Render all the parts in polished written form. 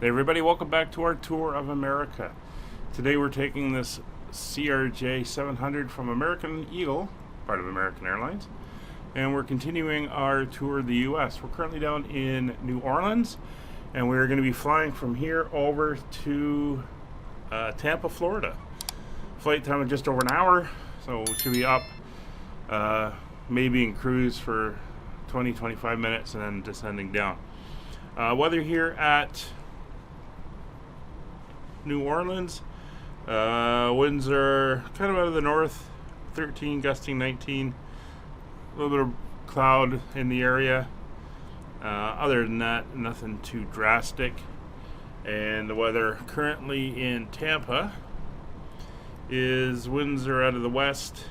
Hey everybody, welcome back to our tour of America. Today we're taking this CRJ-700 from American Eagle, part of American Airlines, and we're continuing our tour of the U.S. We're currently down in New Orleans, and we're going to be flying from here over to Tampa, Florida. Flight time of just over an hour, so we should be up maybe in cruise for 20-25 minutes and then descending down. Weather here at New Orleans, winds are kind of out of the north, 13 gusting 19, a little bit of cloud in the area. Other than that, nothing too drastic. And the weather currently in Tampa is winds are out of the west.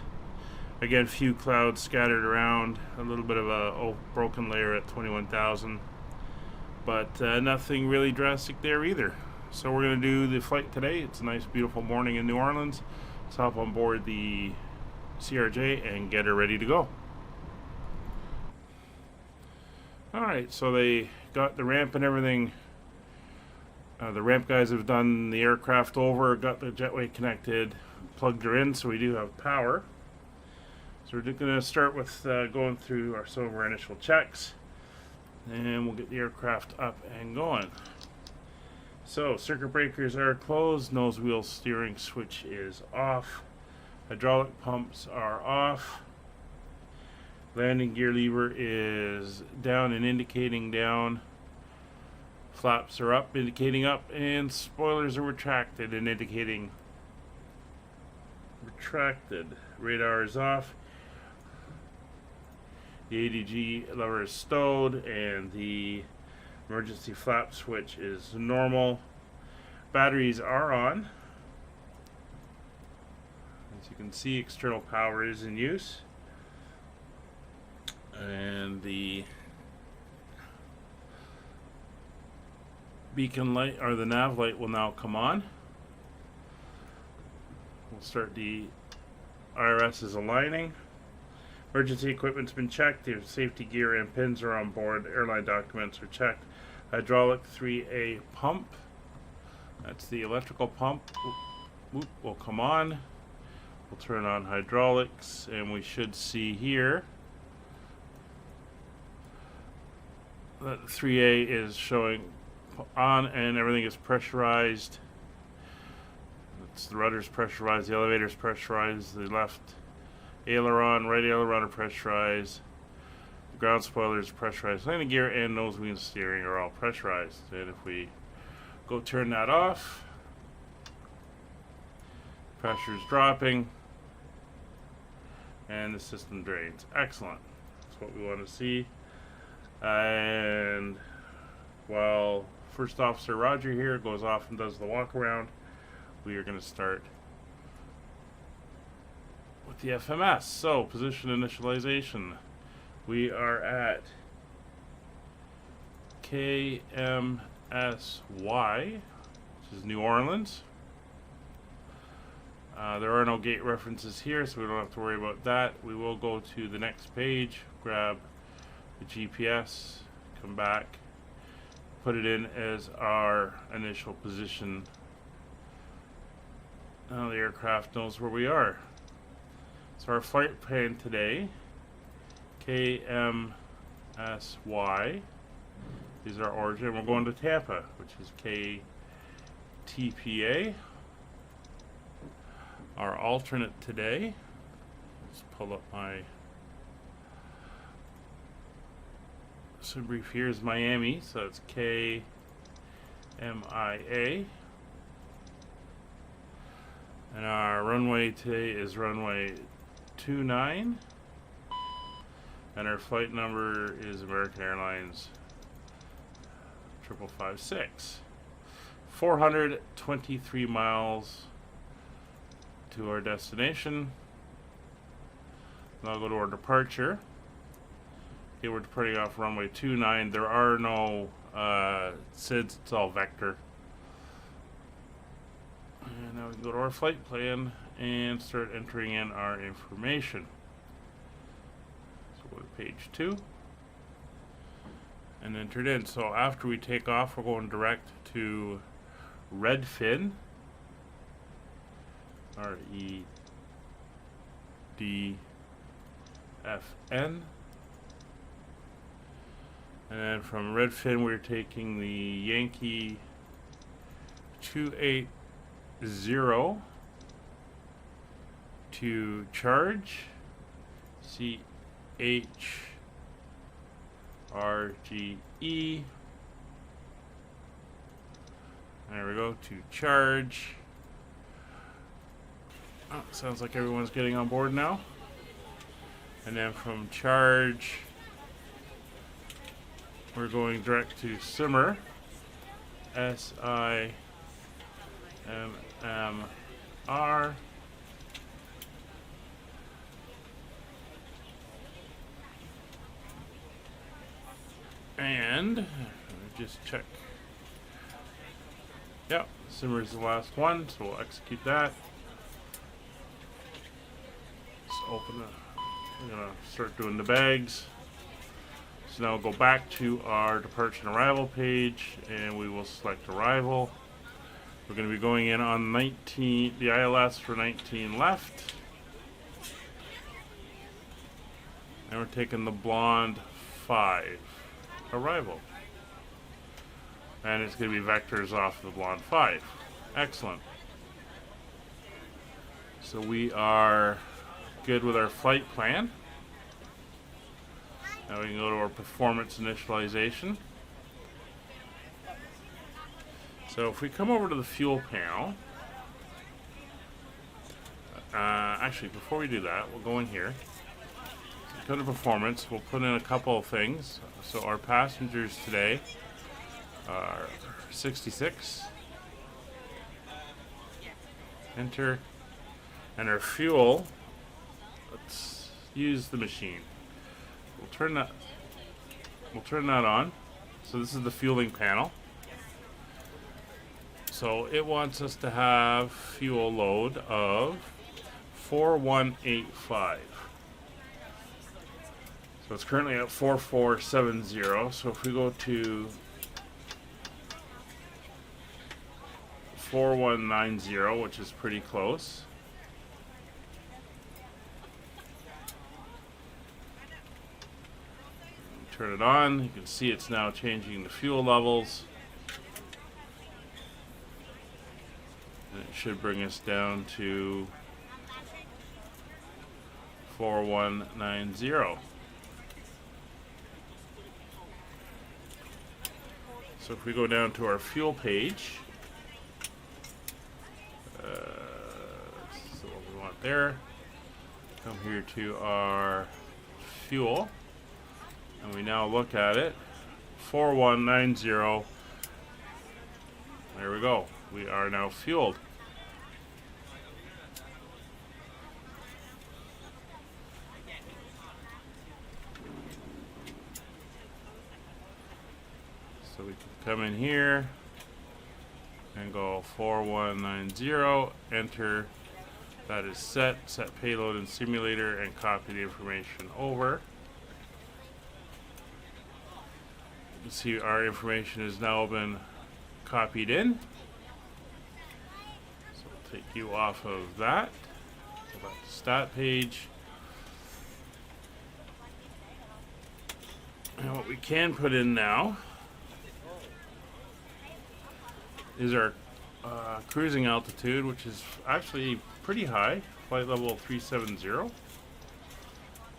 Again, few clouds scattered around, a little bit of a broken layer at 21,000, but nothing really drastic there either. So we're going to do the flight today. It's a nice beautiful morning in New Orleans. Let's hop on board the CRJ and get her ready to go. Alright, so they got the ramp and everything. The ramp guys have done the aircraft over, got the jetway connected, plugged her in, so we do have power. So we're going to start with going through some of our initial checks, and we'll get the aircraft up and going. So, circuit breakers are closed, nose wheel steering switch is off, hydraulic pumps are off, landing gear lever is down and indicating down, flaps are up indicating up, and spoilers are retracted and indicating retracted. Radar is off, the ADG lever is stowed, and the emergency flap switch is normal. Batteries are on. As you can see, external power is in use. And the beacon light, or the nav light, will now come on. We'll start the IRS is aligning. Emergency equipment's been checked. The safety gear and pins are on board. Airline documents are checked. Hydraulic 3A pump, that's the electrical pump, will come on. We'll turn on hydraulics, and we should see here that 3A is showing on and everything is pressurized. The rudder's pressurized, the elevator's pressurized, the left aileron, right aileron are pressurized. Ground spoilers pressurized, landing gear and nose wheel steering are all pressurized. And if we go turn that off, pressure's dropping and the system drains. Excellent. That's what we want to see. And while First Officer Roger here goes off and does the walk around, we are going to start with the FMS. So, position initialization. We are at KMSY, which is New Orleans. There are no gate references here, so we don't have to worry about that. We will go to the next page, grab the GPS, come back, put it in as our initial position. Now the aircraft knows where we are. So our flight plan today, KMSY is our origin. We're going to Tampa, which is KTPA. Our alternate today, let's pull up my brief here, is Miami, so it's KMIA. And our runway today is runway 29. And our flight number is American Airlines 5556. 423 miles to our destination. Now go to our departure. Okay, we're departing off runway 29. There are no SIDS, it's all vector. And now we can go to our flight plan and start entering in our information. So go to page 2. and entered in. So after we take off, we're going direct to Redfin. REDFN. And then from Redfin, we're taking the Yankee 280 to Charge, CHRGE. There we go, to Charge. Oh, sounds like everyone's getting on board now. And then from Charge, we're going direct to Simmer, SIMMR. And let me just check. Yep, Simmer is the last one, so we'll execute that. Let's open it. We're gonna start doing the bags. So now we'll go back to our departure and arrival page, and we will select arrival. We're going to be going in on 19, the ILS for 19 left. And we're taking the blonde 5 arrival. And it's going to be vectors off the blonde 5. Excellent. So we are good with our flight plan. Now we can go to our performance initialization. So if we come over to the fuel panel, actually before we do that, we'll go in here. Go to performance, we'll put in a couple of things. So our passengers today are 66. Enter. And our fuel, let's use the machine. We'll turn that on. So this is the fueling panel. So it wants us to have fuel load of 4185. So it's currently at 4470. So if we go to 4190, which is pretty close. Turn it on, you can see it's now changing the fuel levels. And it should bring us down to 4190. So if we go down to our fuel page, so what we want there, come here to our fuel. And we now look at it, 4190. There we go. We are now fueled. So we can come in here and go 4190, enter. That is set payload and simulator, and copy the information over. You can see our information has now been copied in. So we'll take you off of that. Go back to stat page. And what we can put in now is our cruising altitude, which is actually pretty high, flight level 370.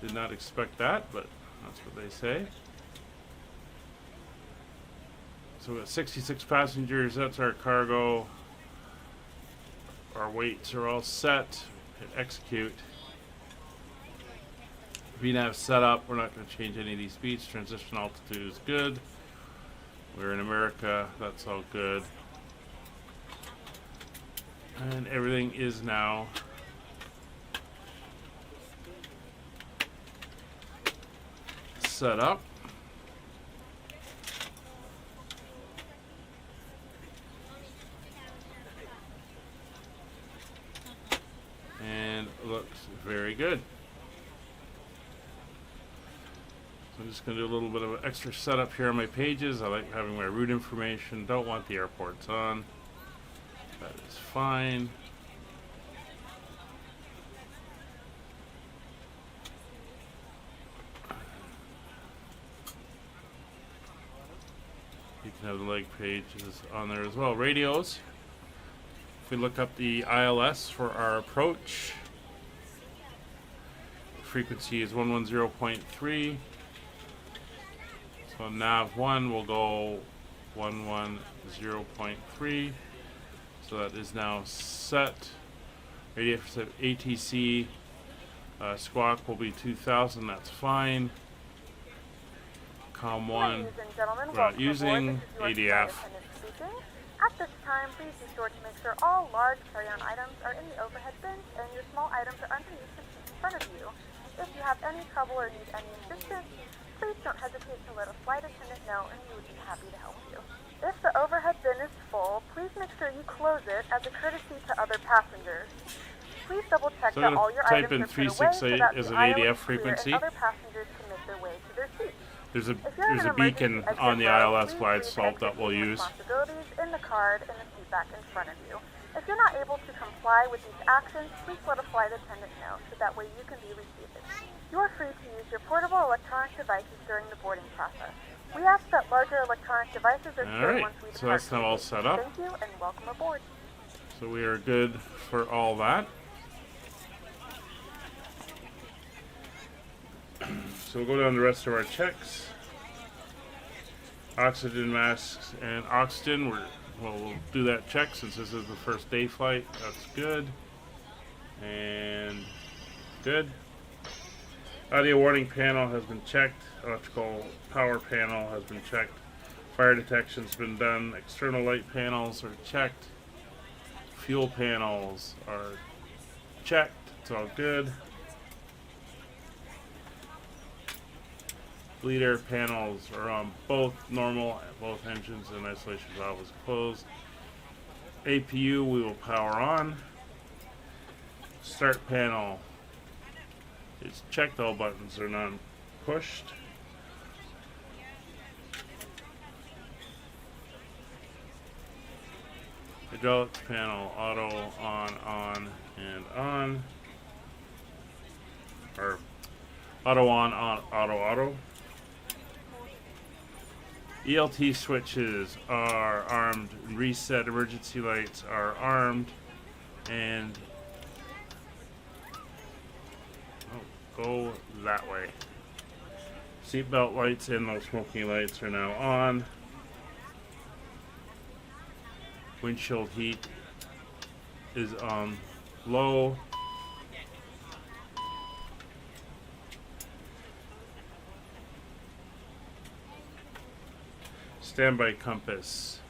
Did not expect that, but that's what they say. So we got 66 passengers, that's our cargo. Our weights are all set. Hit execute. VNAV setup, we're not going to change any of these speeds. Transition altitude is good. We're in America, that's all good. And everything is now set up. And looks very good. So I'm just going to do a little bit of extra setup here on my pages. I like having my route information. Don't want the airports on. That is fine. You can have the leg pages on there as well. Radios. If we look up the ILS for our approach, frequency is 110.3. So nav 1 will go 110.3. So that is now set. Radio for ATC squawk will be 2000. That's fine. COM 1 we're not using. ADF. At this time, please be sure to make sure all large carry-on items are in the overhead bins and your small items are underneath the seat in front of you. If you have any trouble or need any assistance, please don't hesitate to let a flight attendant know and we would be happy to help you. If the overhead bin is full, please make sure you close it as a courtesy to other passengers. Please double check that all your items are put away so that the aisle is clear and other passengers can make their way to their seats. There's a beacon on the ILS glide slope that we'll use. Responsibilities in the card and the seat back in front of you. If you're not able to comply with these actions, please let a flight attendant know so that way you can be received. You are free to use your portable electronic devices during the boarding process. We ask that larger electronic devices are secured once we depart. So that's now all set up. Thank you and welcome aboard. So we are good for all that. So we'll go down the rest of our checks. Oxygen masks and oxygen. We'll do that check since this is the first day flight. That's good. And good. Audio warning panel has been checked. Electrical power panel has been checked. Fire detection's been done. External light panels are checked. Fuel panels are checked. It's all good. Bleed air panels are on both normal, both engines, and isolation valve is closed. APU we will power on. Start panel is checked, all buttons are not pushed. Hydraulics panel, auto, on, and on. Or auto on, auto. ELT switches are armed, reset emergency lights are armed, and go that way. Seatbelt lights and those smoking lights are now on. Windshield heat is on low. Standby compass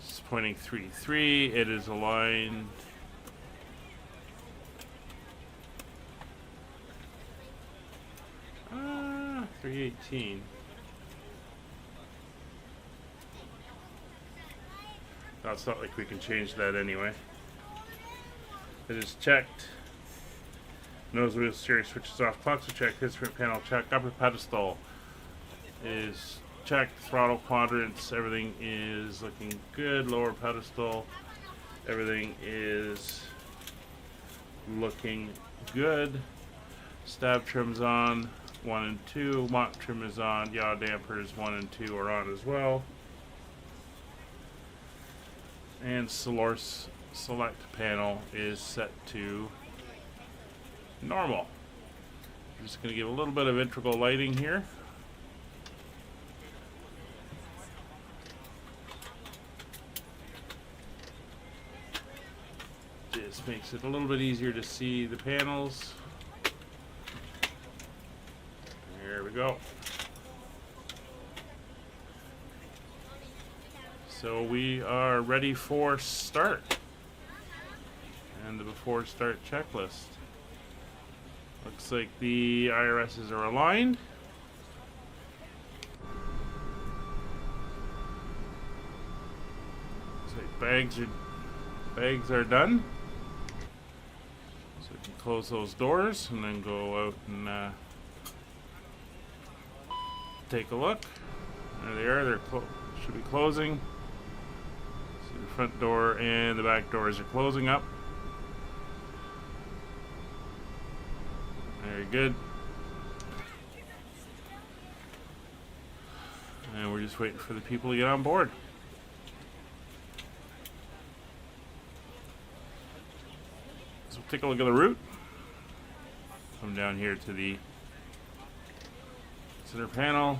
is pointing 3-3. It is aligned. Uh, 318. It's not like we can change that anyway. It is checked. Nose wheel steering switches off. Clocks are checked. Instrument panel checked. Upper pedestal is checked. Throttle quadrants, everything is looking good. Lower pedestal, everything is looking good. Stab trim's on, 1 and 2. Mont trim is on. Yaw dampers 1 and 2 are on as well. And source select panel is set to normal. I'm just going to give a little bit of integral lighting here. This makes it a little bit easier to see the panels. There we go. So we are ready for start. And the before start checklist. Looks like the IRSs are aligned. Looks like bags are done. So we can close those doors and then go out and take a look. There they are. They're should be closing. See the front door and the back doors are closing up. Very good. And we're just waiting for the people to get on board. So we'll take a look at the route. Come down here to the center panel.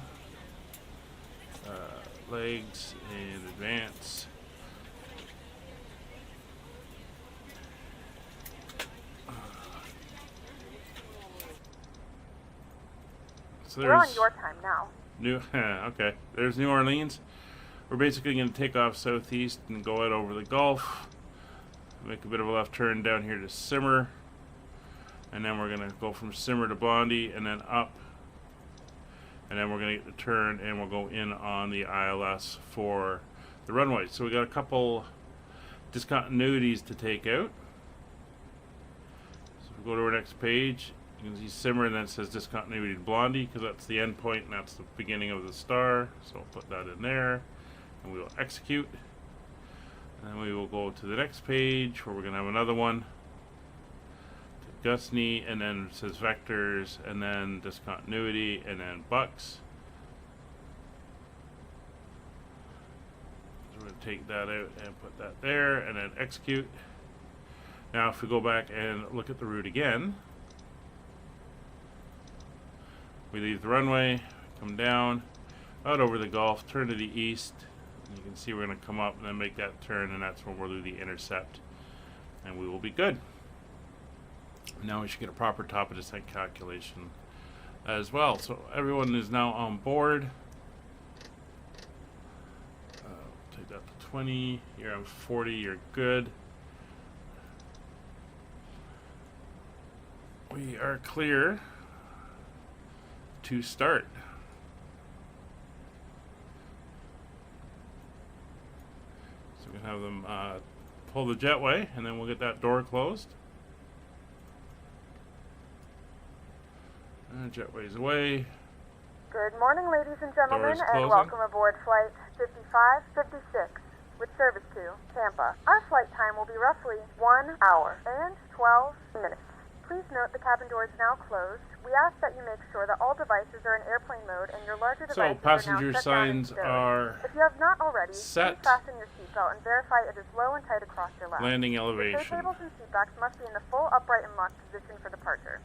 Legs and advance. So We're on your time now. Okay, there's New Orleans. We're basically going to take off southeast and go out over the Gulf. Make a bit of a left turn down here to Simmer. And then we're going to go from Simmer to Blondie and then up. And then we're going to get the turn and we'll go in on the ILS for the runway. So we got a couple discontinuities to take out. So if we go to our next page, you can see Simmer and then it says discontinuity to Blondie because that's the end point and that's the beginning of the star. So we'll put that in there and we will execute. And then we will go to the next page where we're going to have another one. Gusney, and then it says vectors, and then discontinuity, and then bucks. So we're going to take that out and put that there, and then execute. Now if we go back and look at the route again, we leave the runway, come down, out over the Gulf, turn to the east, and you can see we're going to come up and then make that turn, and that's when we'll do the intercept, and we will be good. Now we should get a proper top of descent calculation as well. So everyone is now on board. Take that to 20. You're on 40. You're good. We are clear to start. So we can have them pull the jetway, and then we'll get that door closed. Jetway's away. Good morning, ladies and gentlemen, Doors and closing. welcome aboard Flight 5556 with service to Tampa. Our flight time will be roughly 1 hour and 12 minutes. Please note the cabin doors are now closed. We ask that you make sure that all devices are in airplane mode and your larger devices passenger are now set signs down and stowed. are If you have not already, set. please fasten your seatbelt and verify it is low and tight across your lap. Landing The elevation. safe tables and seatbacks must be in the full upright and locked position for departure.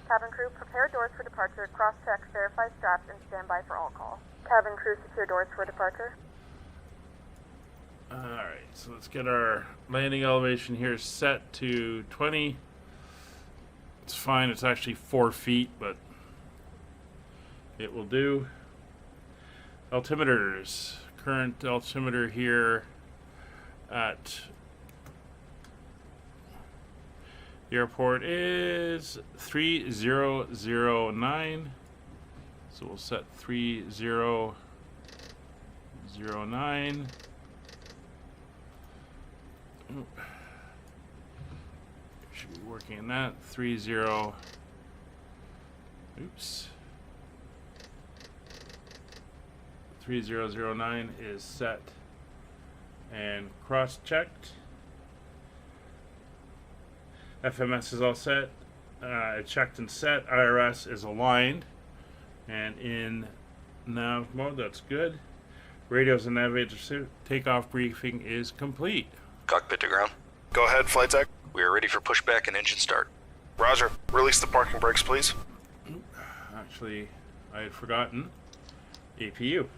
Cabin crew, prepare doors for departure, cross-check, verify straps, and stand by for all call. Cabin crew, secure doors for departure. Alright, so let's get our landing elevation here set to 20. It's fine, it's actually 4 feet, but it will do. Altimeters. Current altimeter here at the airport is 3009. So we'll set 3009. Should be working in that. 30. Oops. 3009 is set and cross-checked. FMS is all set. Checked and set. IRS is aligned and in nav mode. That's good. Radios and navigator takeoff briefing is complete. Cockpit to ground. Go ahead, flight deck. We are ready for pushback and engine start. Roger. Release the parking brakes, please. Actually, I had forgotten APU.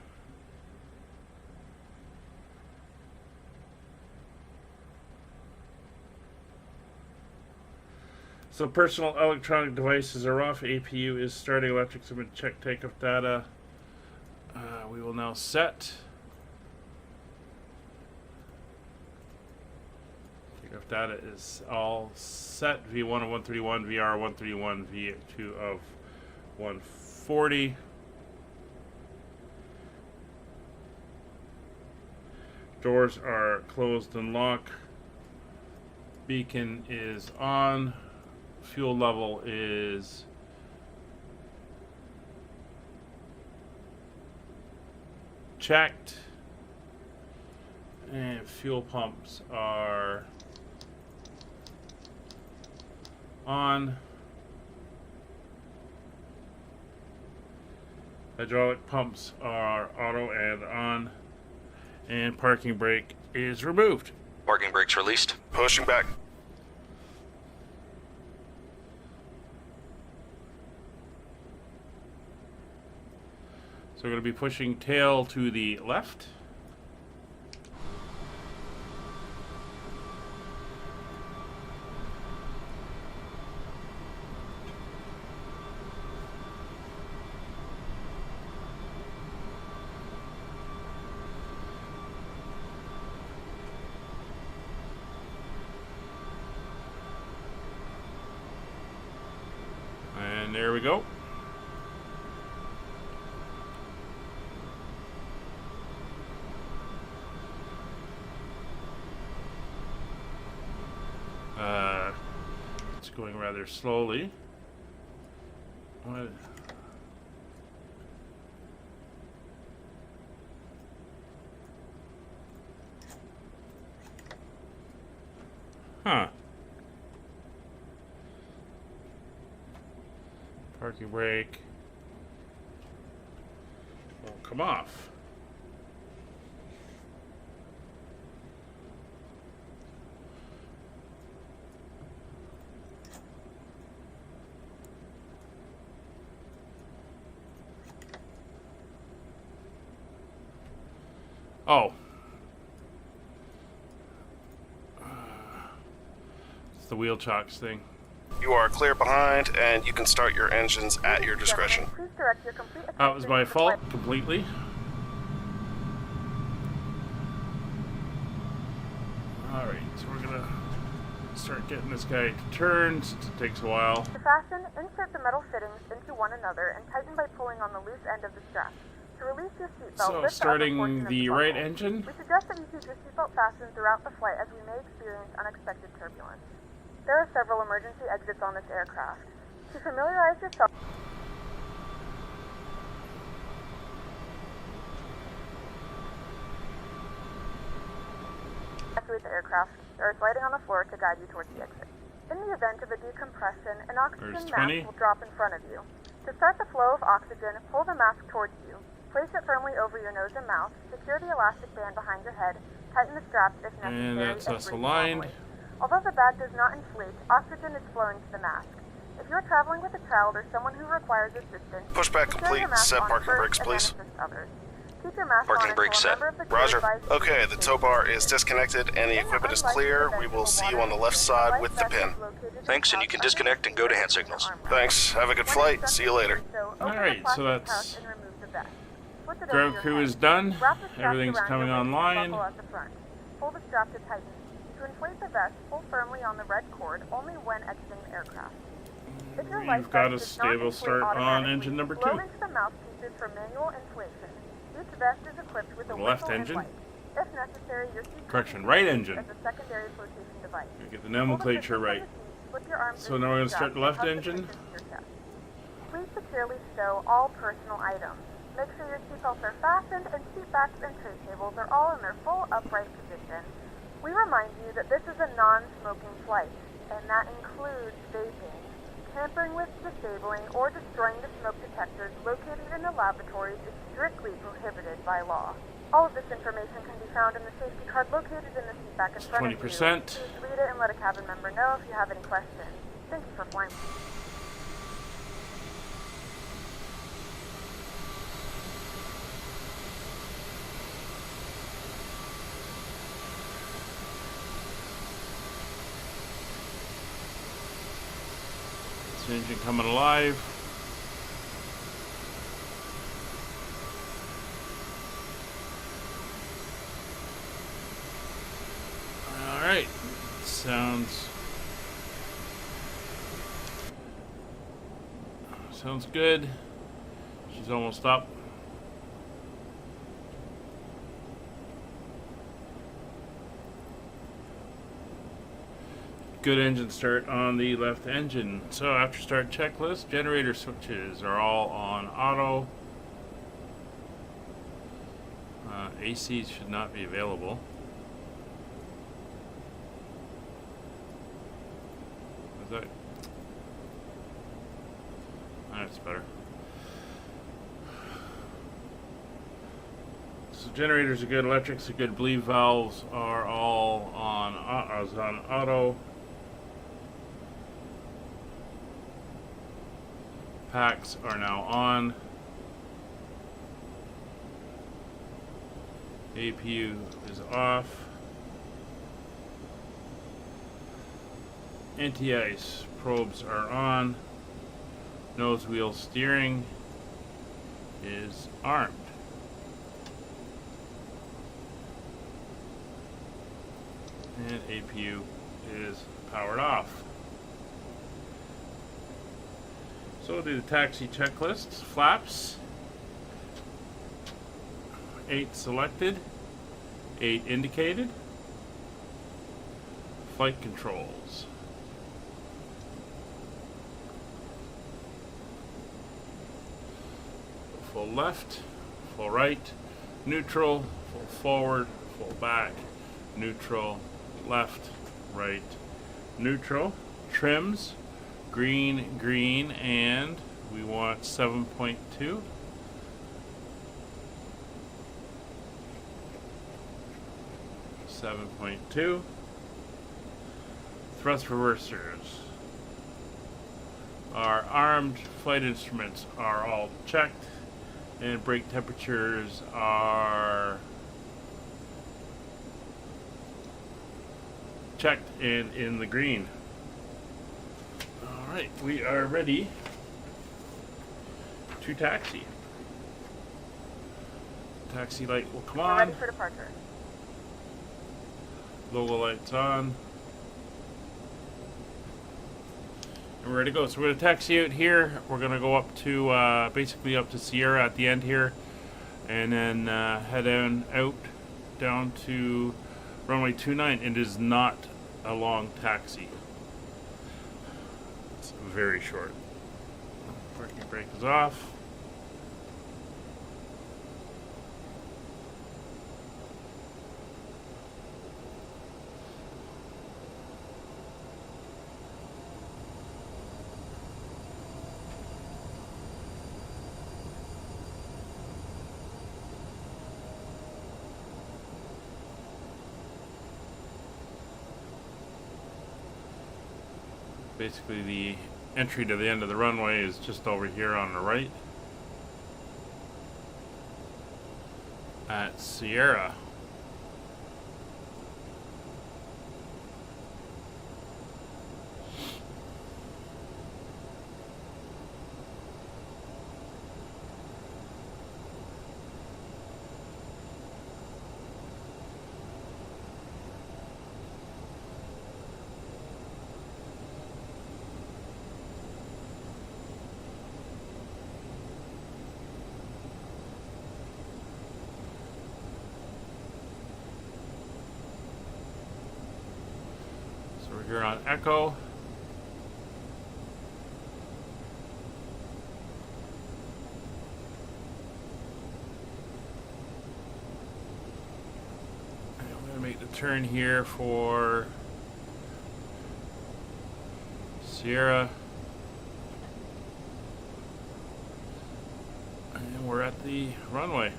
So personal electronic devices are off. APU is starting. Electrics have been checked. Takeoff data. We will now set. Takeoff data is all set. V1 of 131, VR 131, V2 of 140. Doors are closed and locked. Beacon is on. Fuel level is checked. And fuel pumps are on. Hydraulic pumps are auto and on. And parking brake is removed. Parking brakes released. Pushing back. So we're going to be pushing tail to the left. And there we go. It's going rather slowly. What? Huh. Parking brake. Won't come off. Oh. It's the wheel chocks thing. You are clear behind, and you can start your engines at your discretion. Please direct your complete That was my attention to the fault flight. completely. Alright, so we're gonna start getting this guy to turn since it takes a while. To fasten, insert the metal fittings into one another and tighten by pulling on the loose end of the strap. To release your seatbelt, So lift the upper starting portion of the buckle. right engine. We suggest that you keep your seatbelt fastened throughout the flight as we may experience unexpected turbulence. There are several emergency exits on this aircraft. To familiarize yourself with the aircraft, there is lighting on the floor to guide you towards the exit. In the event of a decompression, an oxygen There's mask 20. will drop in front of you. To start the flow of oxygen, pull the mask towards you. Place it firmly over your nose and mouth, secure the elastic band behind your head, tighten the straps if necessary, And that's us breathe aligned. normally. Although the bag does not inflate, oxygen is flowing to the mask. If you're traveling with a child or someone who requires assistance, Pushback secure your complete. mask Set on parking first brakes, and then please. assist others. Keep your mask Parking on brakes until a set. member of the crew Roger. advises you Okay, to the take tow bar your is seat. disconnected and the In the equipment is unlikely clear. event We of will a see you water on the left incident, side life with the vest is pin. located in Thanks, and you the can pouch disconnect and go to hand underneath the signals. armrest. Thanks. Have a good When flight. instructed See you later. to do so, open the Alright, so plastic that's- pouch and remove the vest. Flip it over Ground your crew head. is done. Wrap the straps Everything's around coming your waist and online. buckle at the front. Pull the strap to tighten. To inflate the vest, pull firmly on the red cord only when exiting the aircraft. If your life You've got a vest does not stable inflate start on automatically, engine number blow 2. into the mouthpieces for manual inflation. Each vest is equipped with a Left whistle and engine. light. If necessary, your seat Correction, can be right used engine. as a secondary flotation device. Get the Pull the nomenclature pistons right. from the seat, slip your arms So into now we're the gonna start straps the left and tuck engine. pistons to your chest. Please securely stow all personal items. Make sure your seatbelts are fastened and seat backs and tray tables are all in their full upright position. We remind you that this is a non-smoking flight, and that includes vaping. Tampering with, disabling, or destroying the smoke detectors located in the lavatories is strictly prohibited by law. All of this information can be found in the safety card located in the seat back in front of you. 20%. Please read it and let a cabin member know if you have any questions. Thank you for flying. This engine coming alive. Alright. Sounds good. She's almost up. Good engine start on the left engine. So after start checklist, generator switches are all on auto. AC should not be available. Is that? That's better. So generators are good, electrics are good, bleed valves are all on auto. Packs are now on. APU is off. Anti-ice probes are on. Nose wheel steering is armed. And APU is powered off. So we'll do the taxi checklists. Flaps. 8 selected. 8 indicated. Flight controls. Full left, full right, neutral, full forward, full back, neutral, left, right, neutral. Trims, green, green, and we want 7.2. Thrust reversers. Our armed flight instruments are all checked, and brake temperatures are checked and in the green. Alright, we are ready to taxi. Taxi light will come We're on. ready for departure. Logo lights on. And we're ready to go. So we're going to taxi out here. We're going to go up to, basically up to Sierra at the end here. And then head on out down to runway 29. It is not a long taxi. It's very short. Parking brake is off. Basically, the entry to the end of the runway is just over here on the right at Sierra. We're here on Echo. And I'm going to make the turn here for Sierra. And we're at the runway.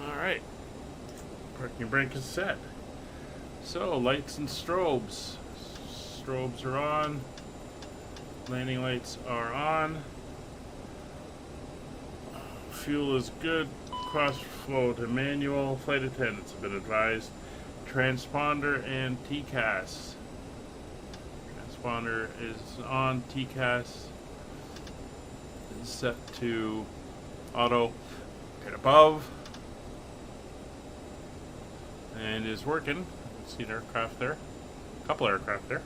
Alright, parking brake is set. So, lights and strobes. Strobes are on. Landing lights are on. Fuel is good. Cross flow to manual. Flight attendants have been advised. Transponder and TCAS. Transponder is on. TCAS is set to auto right above. And is working. You can see an aircraft there. A couple aircraft there.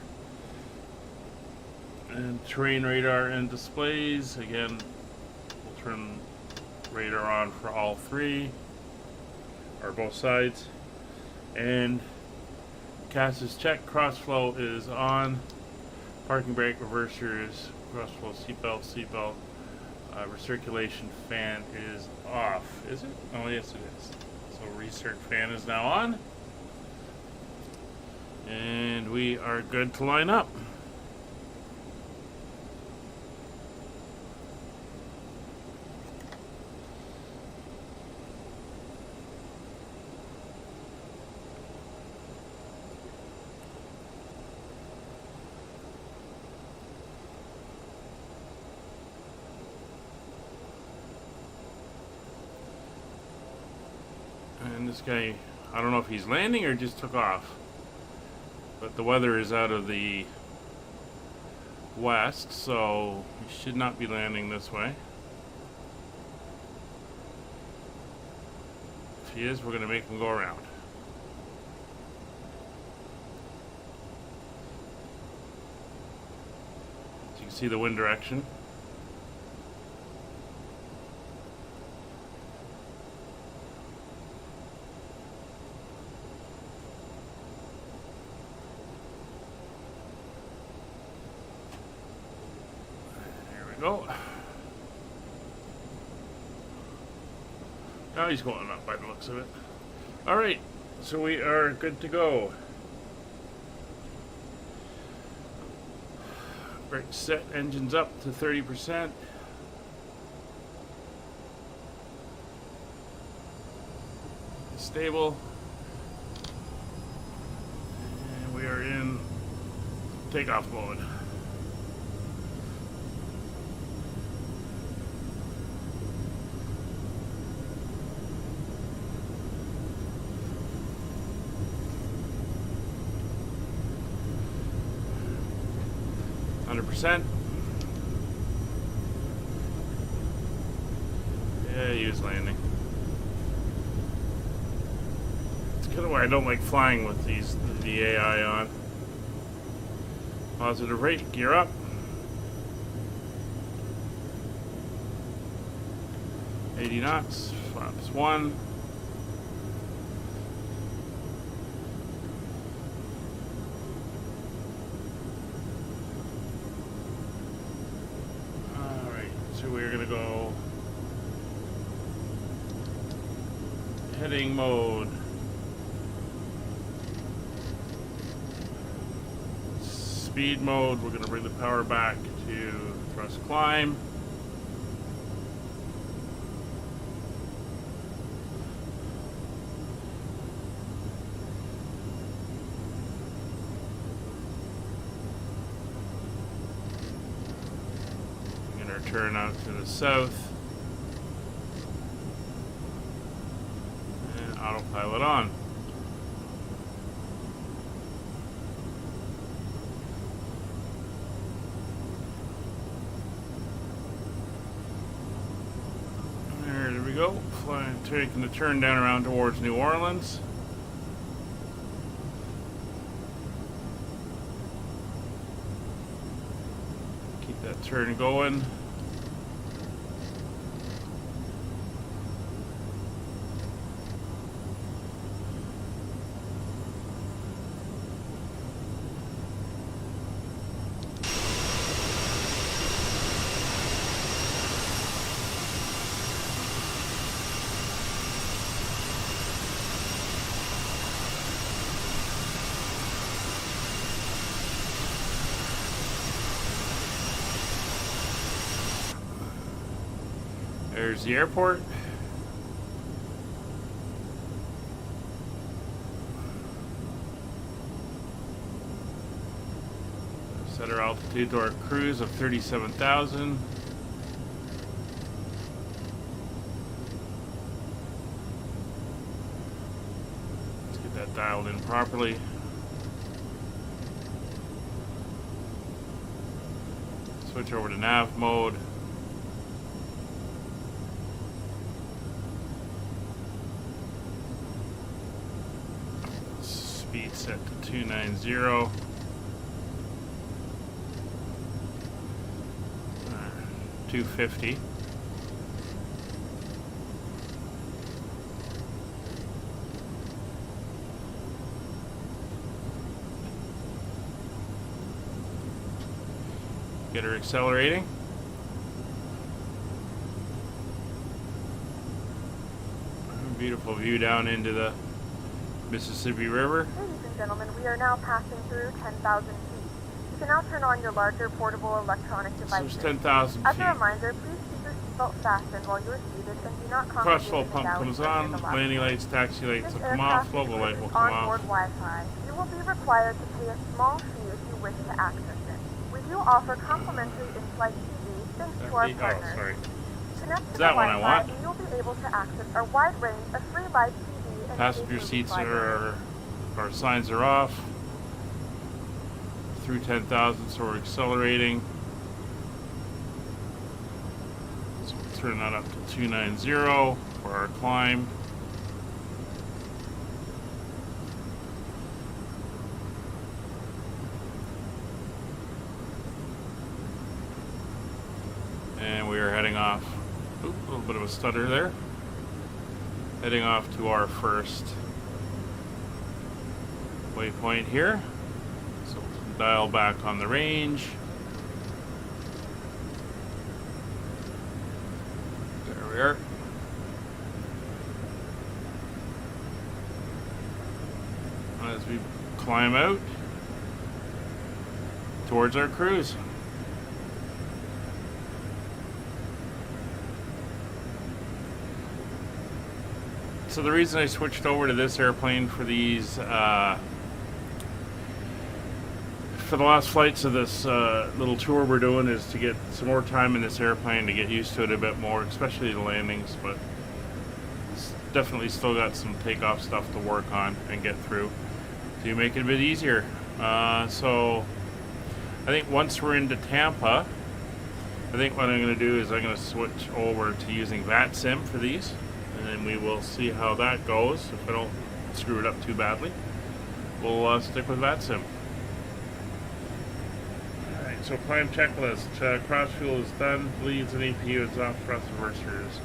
And terrain radar and displays. Again, we'll turn radar on for all three. Or both sides. And CAS is checked. Crossflow is on. Parking brake, reversers, crossflow, seatbelt. Recirculation fan is off. Is it? Oh, yes, it is. So recirc fan is now on. And we are good to line up. And this guy, I don't know if he's landing or just took off. But the weather is out of the west, so he should not be landing this way. If he is, we're going to make him go around. So you can see the wind direction. Go. Now he's going up by the looks of it. Alright, so we are good to go. Brake set, engines up to 30%. Stable. And we are in takeoff mode. Yeah, he was landing. It's kind of why I don't like flying with the AI on. Positive rate, gear up. $80 knots, flaps 1. We're going to go heading mode. Speed mode, we're going to bring the power back to thrust climb. Turn out to the south and autopilot on. There we go. Flying, taking the turn down around towards New Orleans. Keep that turn going. There's the airport. Set our altitude to our cruise of 37,000. Let's get that dialed in properly. Switch over to nav mode. Speed set to 290. 250. Get her accelerating. Beautiful view down into the Mississippi River. Ladies and gentlemen, we are now passing through 10,000 feet. You can now turn on your larger portable electronic devices. So there's 10,000 As feet. a reminder, please keep your seatbelt fastened while you are seated and do not Cross congregate flow in the pump galley comes or on, in the lobby. landing lights, taxi lights This will come aircraft off, logo light will includes come onboard off. Wi-Fi. You will be required to pay a small fee if you wish to access it. We do offer complimentary in-flight TV thanks to our partners. Sorry. Connect to Is the that what I Wi-Fi want? and you'll be able to access our wide range of free live TV and Passenger safety seats libraries. our signs are off. Through 10,000, so we're accelerating. So we'll turn that up to 290 for our climb. And we are heading off. Oop, a little bit of a stutter there. Heading off to our first waypoint here. So we'll dial back on the range. There we are. As we climb out towards our cruise. So the reason I switched over to this airplane for these for the last flights of this little tour we're doing is to get some more time in this airplane to get used to it a bit more, especially the landings, but it's definitely still got some takeoff stuff to work on and get through to make it a bit easier. So I think once we're into Tampa, I think what I'm going to do is I'm going to switch over to using VATSIM for these, and then we will see how that goes. If I don't screw it up too badly, we'll stick with VATSIM. Alright, so climb checklist. Cross fuel is done, bleeds and EPU is off, thrust reversers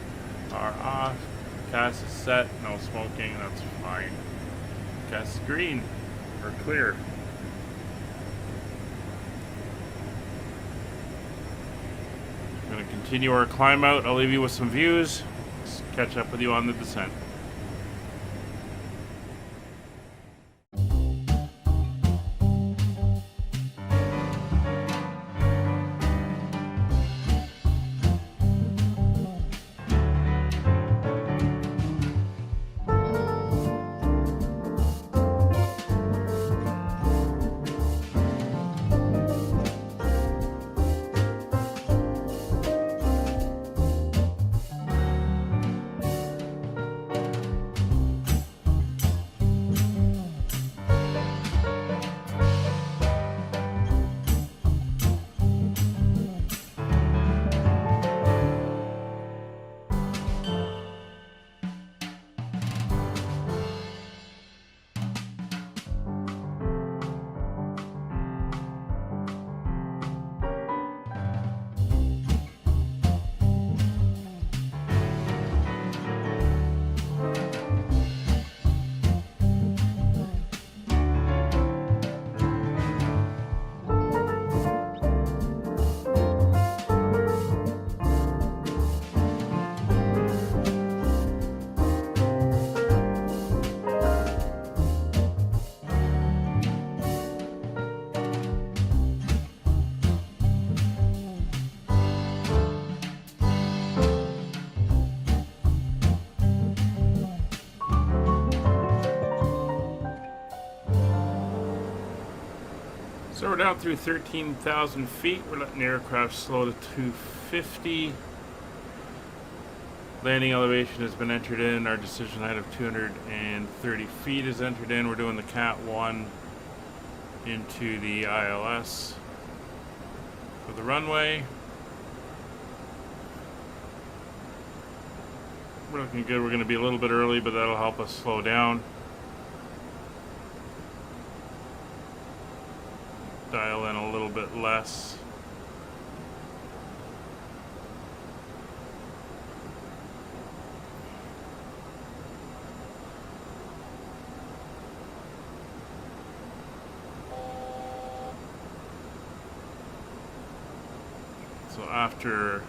are off, gas is set, no smoking, that's fine. Gas is green, or clear. We're going to continue our climb out. I'll leave you with some views. Let's catch up with you on the descent. So we're down through 13,000 feet. We're letting the aircraft slow to 250. Landing elevation has been entered in. Our decision height of 230 feet is entered in. We're doing the Cat 1 into the ILS for the runway. We're looking good. We're going to be a little bit early, but that'll help us slow down. Dial in a little bit less. So after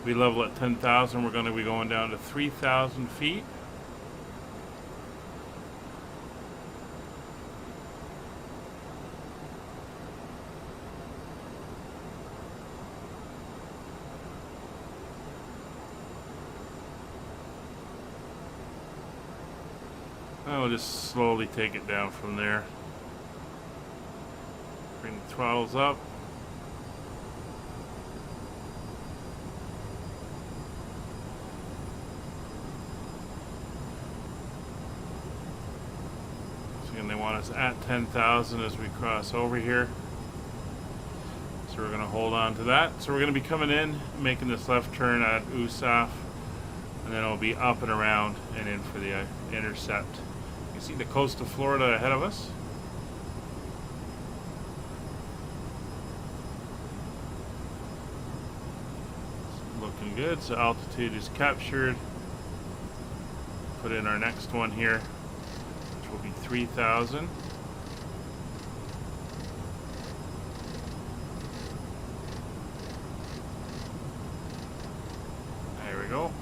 we level at 10,000, we're going to be going down to 3,000 feet. I'll just slowly take it down from there. Bring the throttles up. So again, they want us at 10,000 as we cross over here. So we're going to hold on to that. So we're going to be coming in, making this left turn at USAF, and then it'll be up and around and in for the intercept. You see the coast of Florida ahead of us. It's looking good. So altitude is captured. Put in our next one here, which will be 3,000. There we go.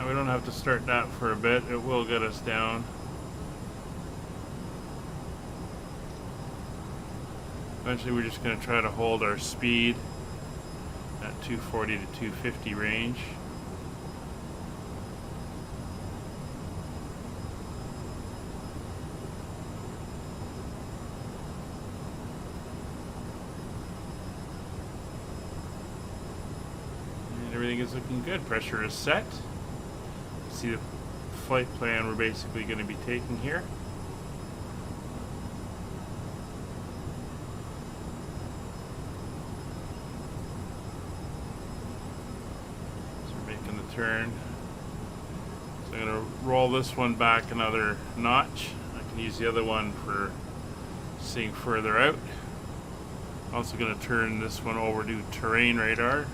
We don't have to start that for a bit. It will get us down. Eventually we're just going to try to hold our speed at 240 to 250 range. And everything is looking good. Pressure is set. See the flight plan we're basically going to be taking here. So we're making the turn. So I'm going to roll this one back another notch. I can use the other one for seeing further out. Also going to turn this one over to terrain radar.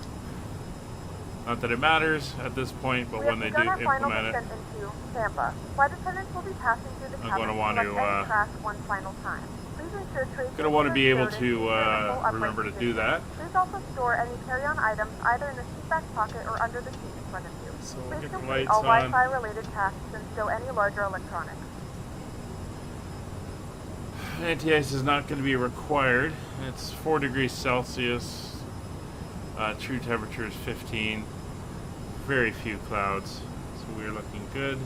Not that it matters at this point, but when they do implement it, into Tampa. Flight attendants will be passing through the I'm going to want to one final time. Please ensure going to want to be able to remember to do that. Please also store any carry-on items either in the seat back pocket or under the seat in front of you. So we'll Please get the complete lights all on. Wi-Fi related tasks and stow any larger electronics. Anti-ice is not going to be required. It's 4 degrees Celsius. True temperature is 15. Very few clouds, so we're looking good.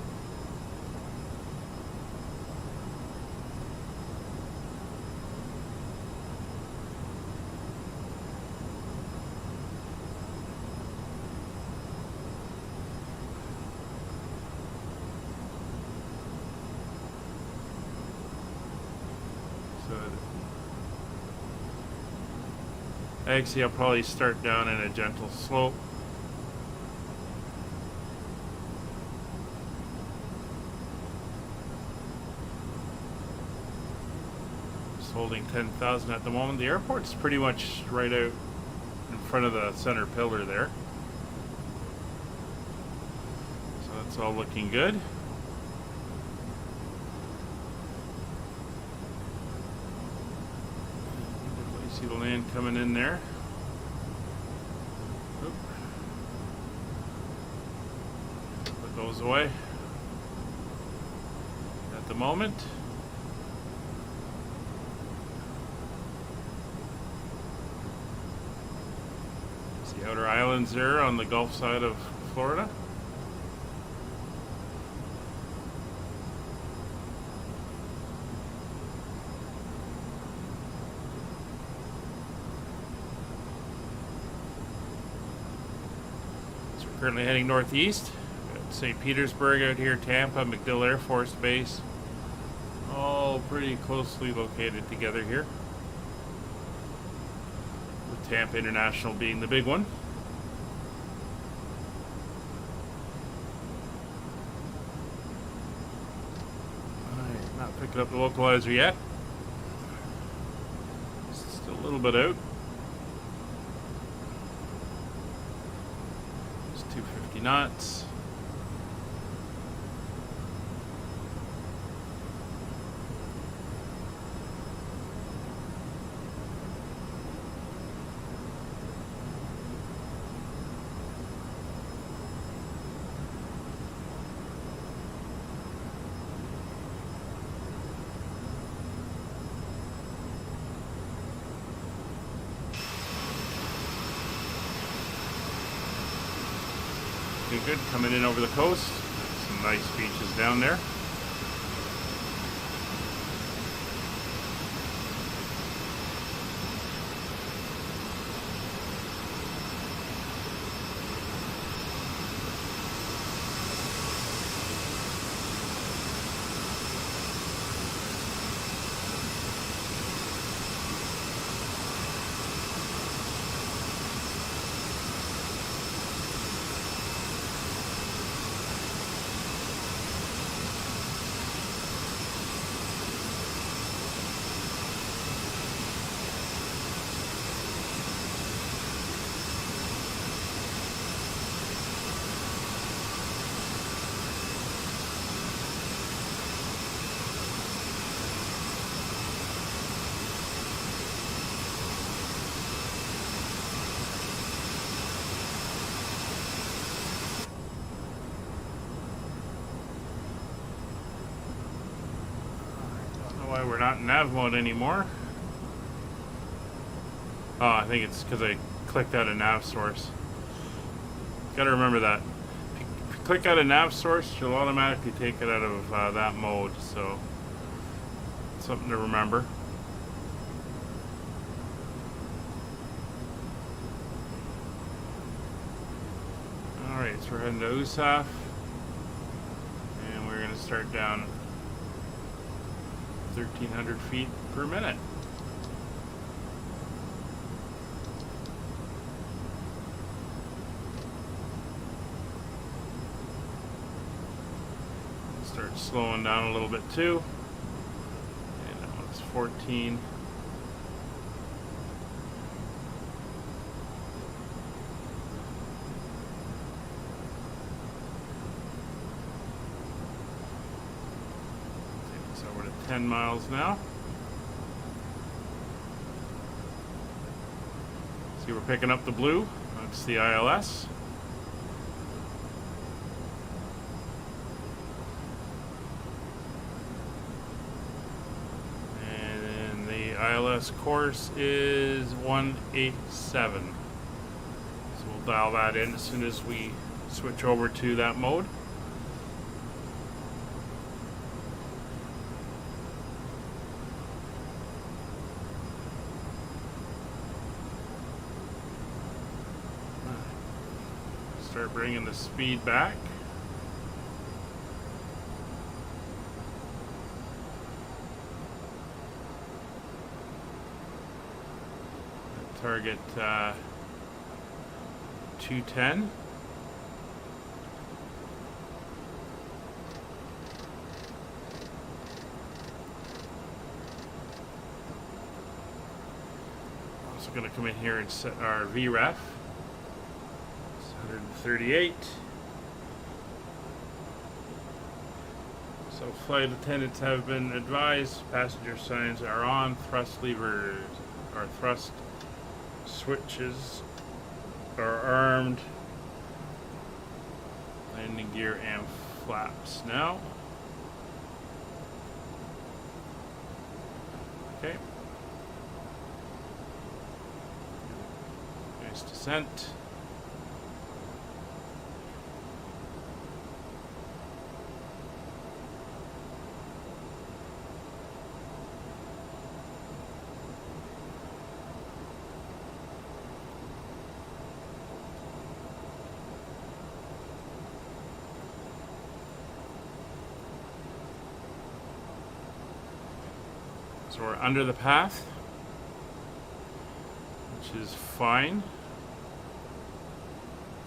Actually, I'll probably start down in a gentle slope. Just holding 10,000 at the moment. The airport's pretty much right out in front of the center pillar there. So that's all looking good. See the land coming in there. Oop. Put those away at the moment. See outer islands there on the Gulf side of Florida. Currently heading northeast. Got St. Petersburg out here, Tampa, MacDill Air Force Base. All pretty closely located together here. With Tampa International being the big one. Alright, not picking up the localizer yet. Still a little bit out. 250 knots. looking good coming in over the coast. Some nice beaches down there. Why we're not in nav mode anymore. Oh, I think it's because I clicked out a nav source. Gotta remember that. If you click out a nav source, you'll automatically take it out of that mode, so something to remember. Alright, so we're heading to USAF, and we're going to start down 1,300 feet per minute. Start slowing down a little bit too. And that one's 14. So we're at 10 miles now. See, we're picking up the blue. That's the ILS. And then the ILS course is 187. So we'll dial that in as soon as we switch over to that mode. Start bringing the speed back. Target 210. Also going to come in here and set our VREF. 138. So flight attendants have been advised passenger signs are on, thrust levers or thrust switches are armed, landing gear and flaps now. Okay. Nice descent. So we're under the path, which is fine.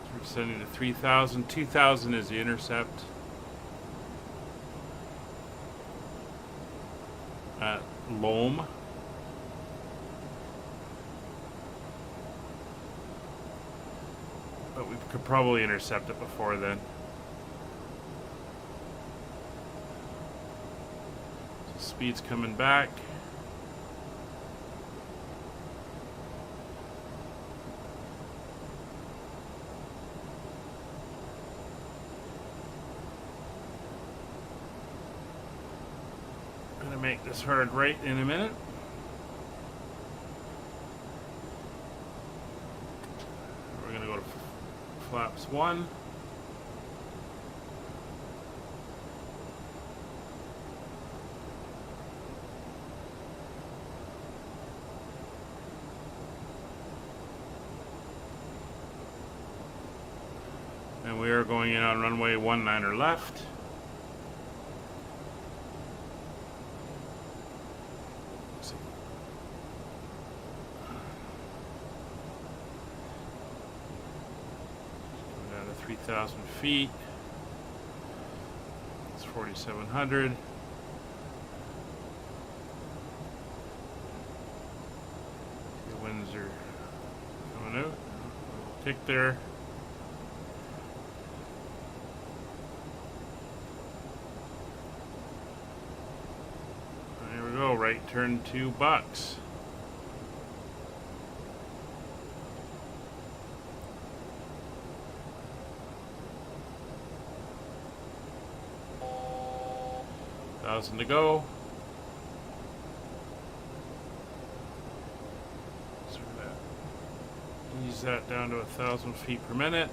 So we're descending to 3,000. 2,000 is the intercept at Loam. But we could probably intercept it before then. So speed's coming back. Make this hard right in a minute. We're going to go to flaps 1. And we are going in on runway 19 left. Let's see. Going down to 3,000 feet. It's 4,700. The winds are coming out. Tick there. There we go, right turn 2 bucks. $1,000 to go. So that ease that down to 1,000 feet per minute.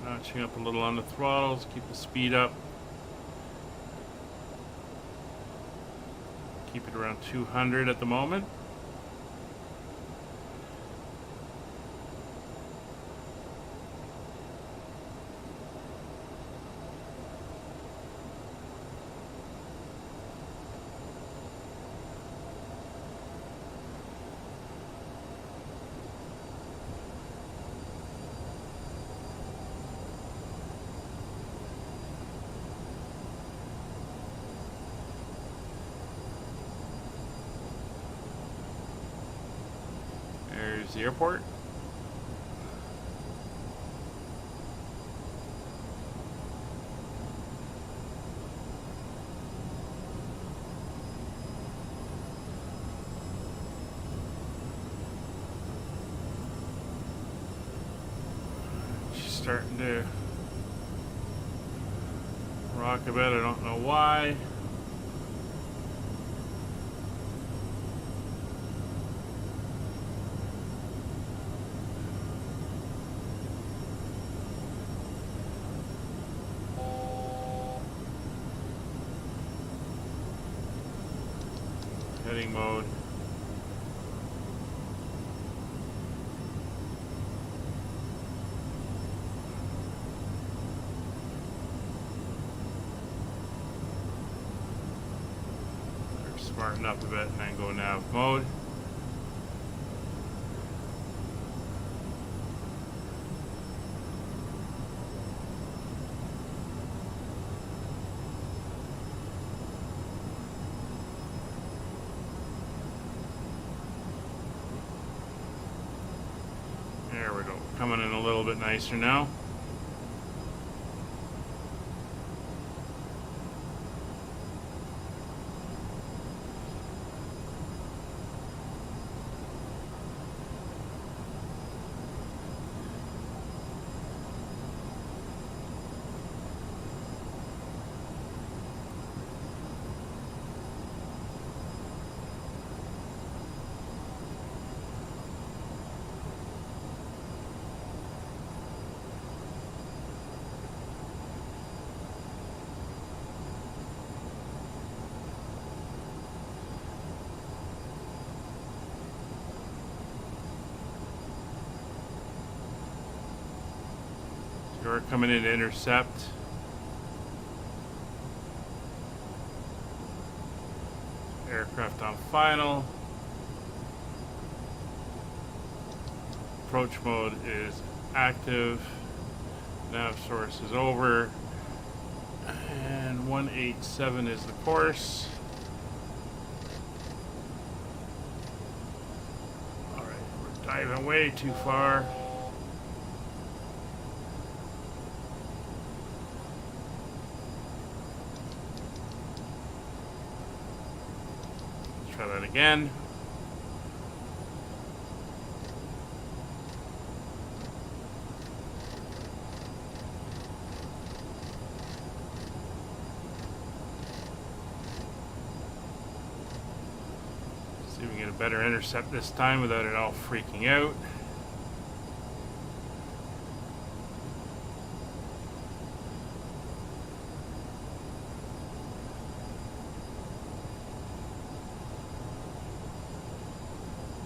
Notching up a little on the throttles, keep the speed up. Keep it around 200 at the moment. There's the airport. She's starting to rock a bit. I don't know why. Heading mode. Better smarten up a bit and then go nav mode. There we go. Coming in a little bit nicer now. You're coming in to intercept. Aircraft on final. Approach mode is active. Nav source is over. And 187 is the course. Alright, we're diving way too far. Try that again. See if we can get a better intercept this time without it all freaking out.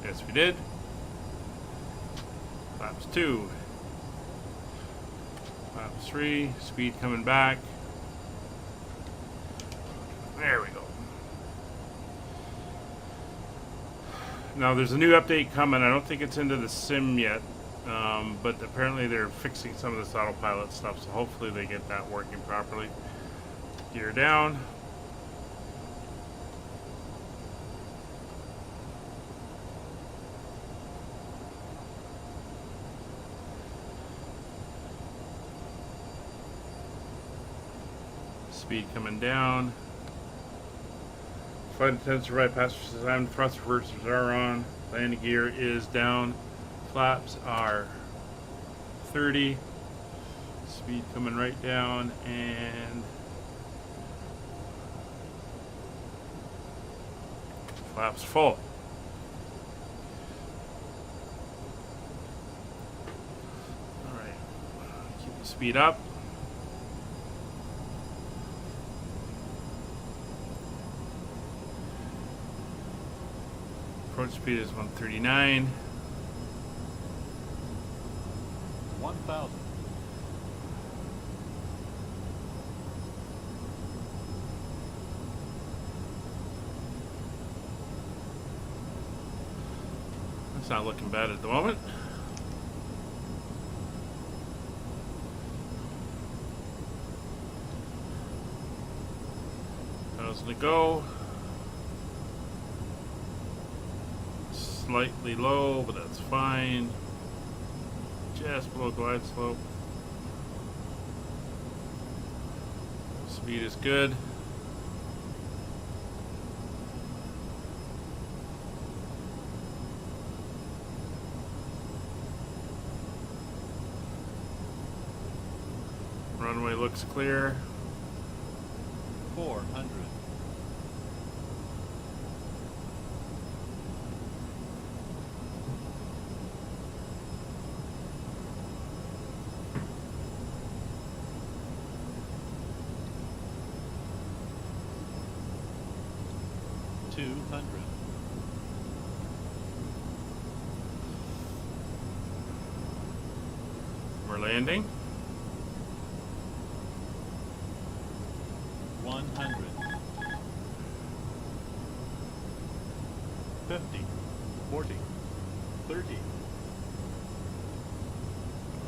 Yes, we did. 2. Flaps 3. Speed coming back. There we go. Now there's a new update coming. I don't think it's into the sim yet, but apparently they're fixing some of this autopilot stuff, so hopefully they get that working properly. Gear down. Speed coming down. Flight attendants right passengers assigned. Thrust reversers are on. Landing gear is down. Flaps are 30. Speed coming right down, and flaps full. All right, keep the speed up. Approach speed is 139. 1,000. It's not looking bad at the moment. How's it go? Slightly low, but that's fine. Just below glide slope. Speed is good. Runway looks clear. 400. We're landing. 100. 50. 40. 30.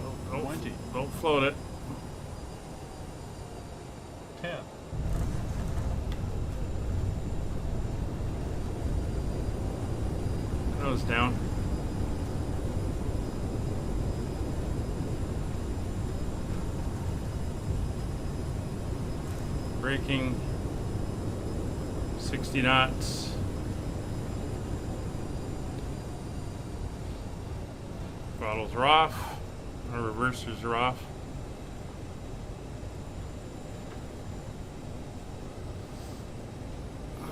Don't, 20. Don't float it. 10. Nose down. Braking. 60 knots. Throttles are off. Our reversers are off.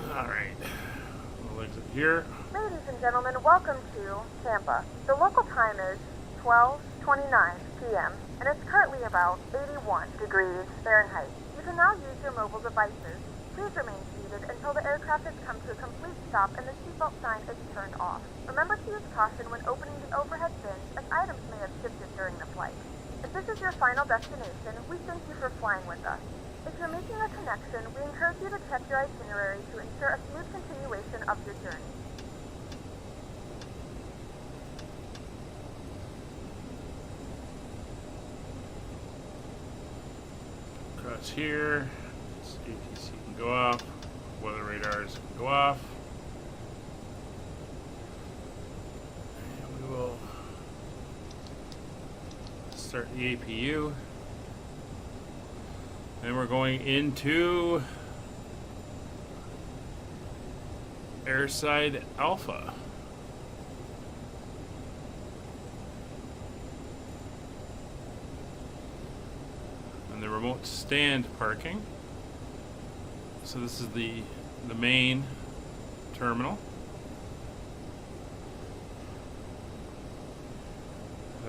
Alright. We'll exit here. Ladies and gentlemen, welcome to Tampa. The local time is 12:29 p.m. and it's currently about 81 degrees Fahrenheit. You can now use your mobile devices. Please remain seated until the aircraft has come to a complete stop and the seatbelt sign is turned off. Remember to use caution when opening the overhead bins, as items may have shifted during the flight. If this is your final destination, we thank you for flying with us. If you're making a connection, we encourage you to check your itinerary to ensure a smooth continuation of your journey. Across here, ATC can go off, weather radars can go off. And we will start the APU. Then we're going into airside alpha. And the remote stand parking. So this is the main terminal.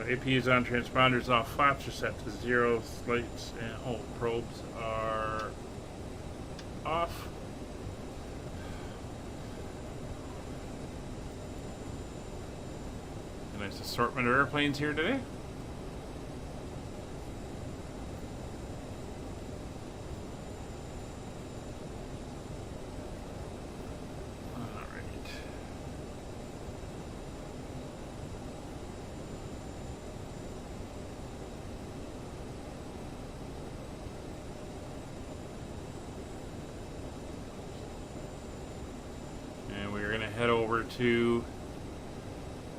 AP is on, transponders off, flaps are set to 0, lights and probes are off. A nice assortment of airplanes here today. to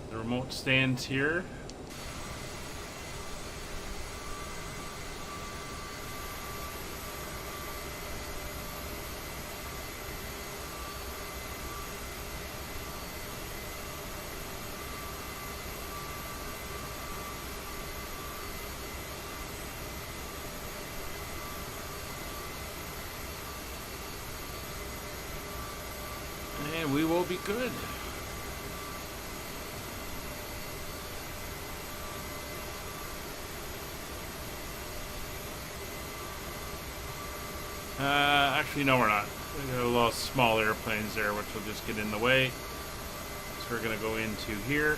the remote stands here. And we will be good. Actually, no, we're not. We got a lot of small airplanes there, which will just get in the way. So we're going to go into here.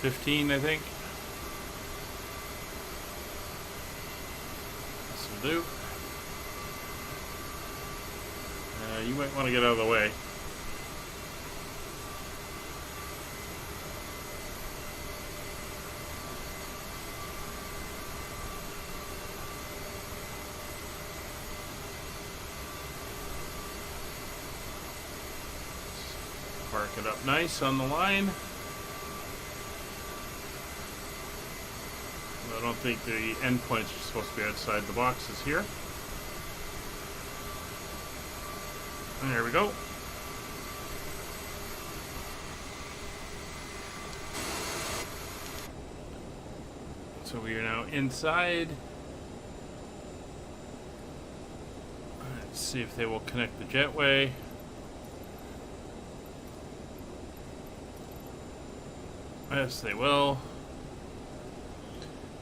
15, I think. This will do. You might want to get out of the way. Park it up nice on the line. I don't think the endpoints are supposed to be outside the boxes here. And there we go. So we are now inside. Let's see if they will connect the jetway. Yes, they will.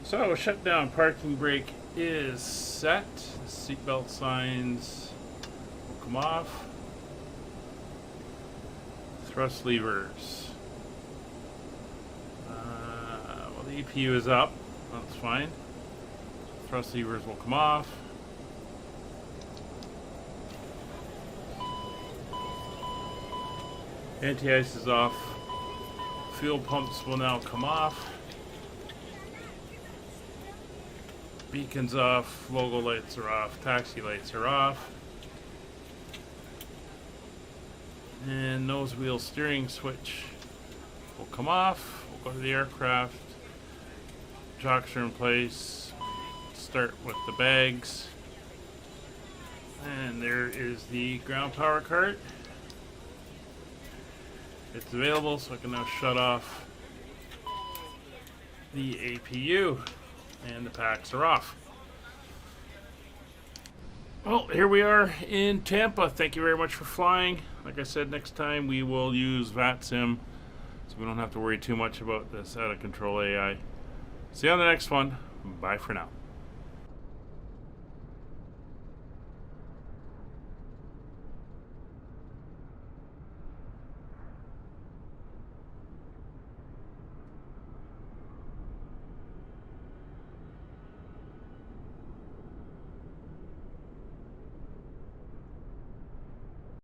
So, shutdown parking brake is set. Seatbelt signs will come off. Thrust levers. Well, the EPU is up. That's fine. Thrust levers will come off. Anti-ice is off. Fuel pumps will now come off. Beacons off, logo lights are off, taxi lights are off. And nose wheel steering switch will come off. We'll go to the aircraft. Jocks are in place. Start with the bags. And there is the ground power cart. It's available, so I can now shut off the APU. And the packs are off. Well, here we are in Tampa. Thank you very much for flying. Like I said, next time we will use VATSIM, so we don't have to worry too much about this out of control AI. See you on the next one. Bye for now.